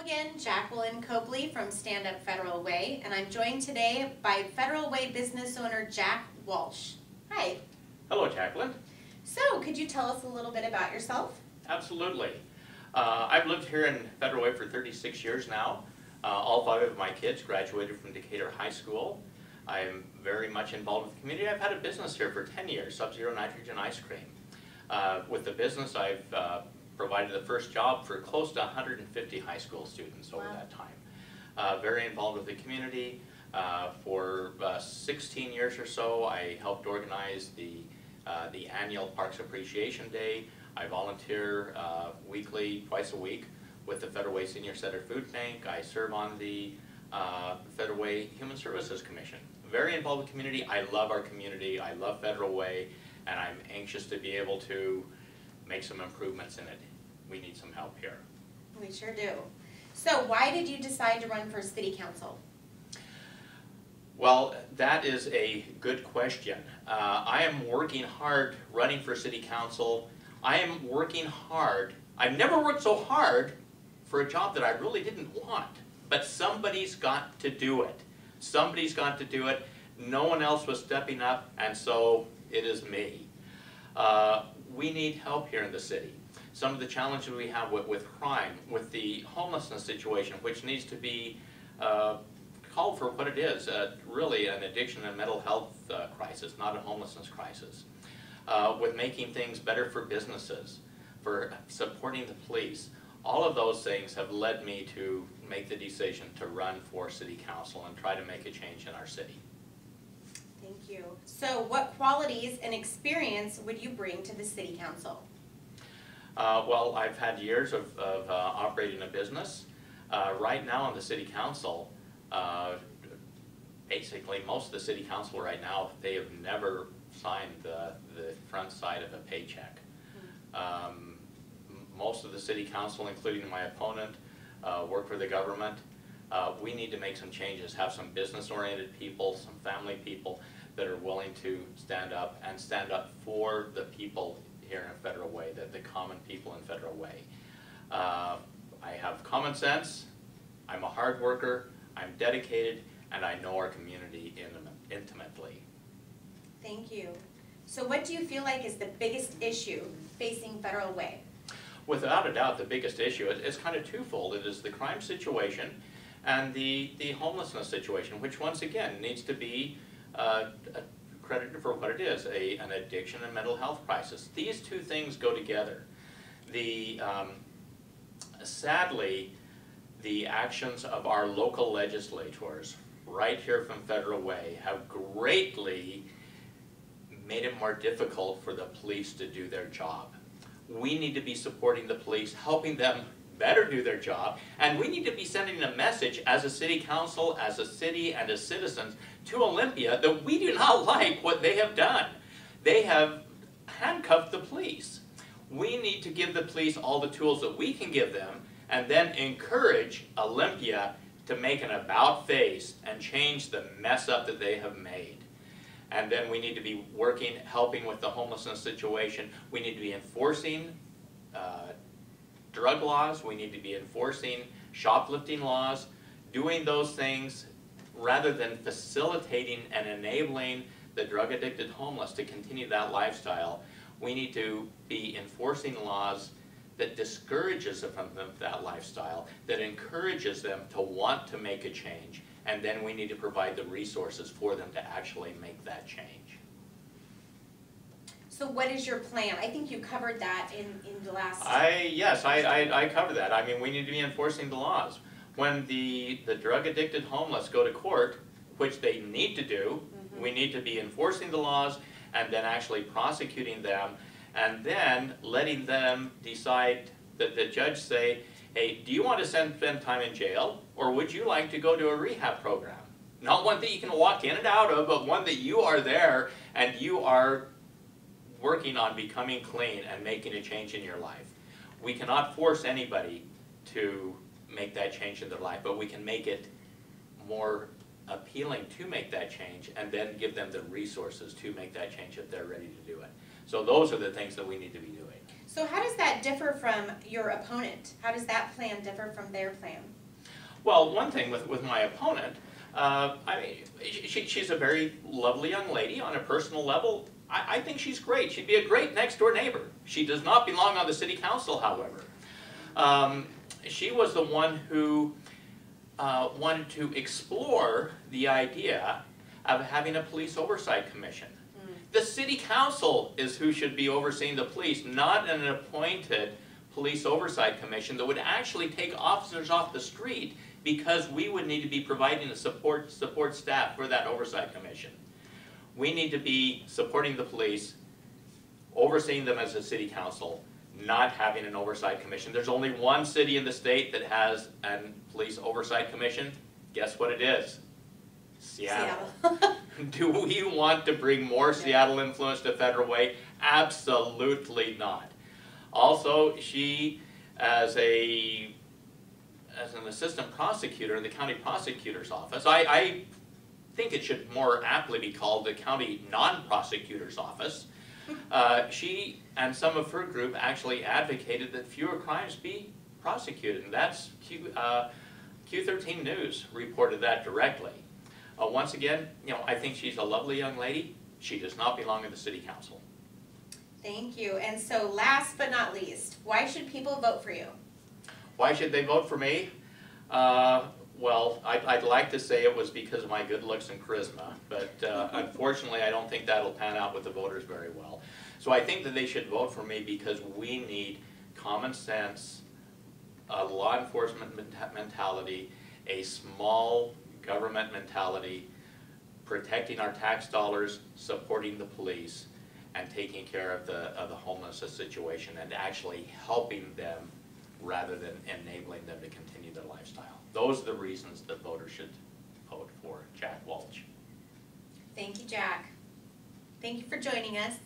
again, Jacqueline Copley from Stand Up Federal Way, and I'm joined today by Federal Way business owner Jack Walsh. Hi. Hello, Jacqueline. So, could you tell us a little bit about yourself? Absolutely. I've lived here in Federal Way for 36 years now. All 5 of my kids graduated from Decatur High School. I am very much involved with the community. I've had a business here for 10 years, Sub-Zero Nitrogen Ice Cream. With the business, I've provided the first job for close to 150 high school students over that time. Very involved with the community. For 16 years or so, I helped organize the annual Parks Appreciation Day. I volunteer weekly, twice a week, with the Federal Way Senior Center Food Bank. I serve on the Federal Way Human Services Commission. Very involved with the community. I love our community. I love Federal Way, and I'm anxious to be able to make some improvements in it. We need some help here. We sure do. So why did you decide to run for city council? Well, that is a good question. I am working hard running for city council. I am working hard. I've never worked so hard for a job that I really didn't want, but somebody's got to do it. Somebody's got to do it. No one else was stepping up, and so it is me. We need help here in the city. Some of the challenges we have with crime, with the homelessness situation, which needs to be called for what it is, really an addiction and mental health crisis, not a homelessness crisis. With making things better for businesses, for supporting the police. All of those things have led me to make the decision to run for city council and try to make a change in our city. Thank you. So what qualities and experience would you bring to the city council? Well, I've had years of operating a business. Right now on the city council, basically most of the city council right now, they have never signed the front side of a paycheck. Most of the city council, including my opponent, work for the government. We need to make some changes, have some business-oriented people, some family people that are willing to stand up and stand up for the people here in Federal Way, the common people in Federal Way. I have common sense, I'm a hard worker, I'm dedicated, and I know our community intimately. Thank you. So what do you feel like is the biggest issue facing Federal Way? Without a doubt, the biggest issue is kind of twofold. It is the crime situation and the homelessness situation, which once again needs to be credited for what it is, an addiction and mental health crisis. These two things go together. Sadly, the actions of our local legislators right here from Federal Way have greatly made it more difficult for the police to do their job. We need to be supporting the police, helping them better do their job, and we need to be sending a message as a city council, as a city, and as citizens to Olympia that we do not like what they have done. They have handcuffed the police. We need to give the police all the tools that we can give them and then encourage Olympia to make an about face and change the mess up that they have made. And then we need to be working, helping with the homelessness situation. We need to be enforcing drug laws. We need to be enforcing shoplifting laws, doing those things rather than facilitating and enabling the drug-addicted homeless to continue that lifestyle. We need to be enforcing laws that discourages them from that lifestyle, that encourages them to want to make a change, and then we need to provide the resources for them to actually make that change. So what is your plan? I think you covered that in the last... Yes, I covered that. I mean, we need to be enforcing the laws. When the drug-addicted homeless go to court, which they need to do, we need to be enforcing the laws and then actually prosecuting them and then letting them decide, that the judge say, hey, do you want to spend time in jail, or would you like to go to a rehab program? Not one that you can walk in and out of, but one that you are there and you are working on becoming clean and making a change in your life. We cannot force anybody to make that change in their life, but we can make it more appealing to make that change and then give them the resources to make that change if they're ready to do it. So those are the things that we need to be doing. So how does that differ from your opponent? How does that plan differ from their plan? Well, one thing with my opponent, I mean, she's a very lovely young lady on a personal level. I think she's great. She'd be a great next-door neighbor. She does not belong on the city council, however. She was the one who wanted to explore the idea of having a police oversight commission. The city council is who should be overseeing the police, not an appointed police oversight commission that would actually take officers off the street, because we would need to be providing a support staff for that oversight commission. We need to be supporting the police, overseeing them as a city council, not having an oversight commission. There's only one city in the state that has a police oversight commission. Guess what it is? Seattle. Do we want to bring more Seattle influence to Federal Way? Absolutely not. Also, she, as an assistant prosecutor in the county prosecutor's office, I think it should more aptly be called the county non-prosecutor's office. She and some of her group actually advocated that fewer crimes be prosecuted, and that's Q13 News reported that directly. Once again, I think she's a lovely young lady. She does not belong in the city council. Thank you. And so last but not least, why should people vote for you? Why should they vote for me? Well, I'd like to say it was because of my good looks and charisma, but unfortunately I don't think that'll pan out with the voters very well. So I think that they should vote for me because we need common sense, a law enforcement mentality, a small government mentality, protecting our tax dollars, supporting the police, and taking care of the homelessness situation and actually helping them rather than enabling them to continue their lifestyle. Those are the reasons that voters should vote for Jack Walsh. Thank you, Jack. Thank you for joining us.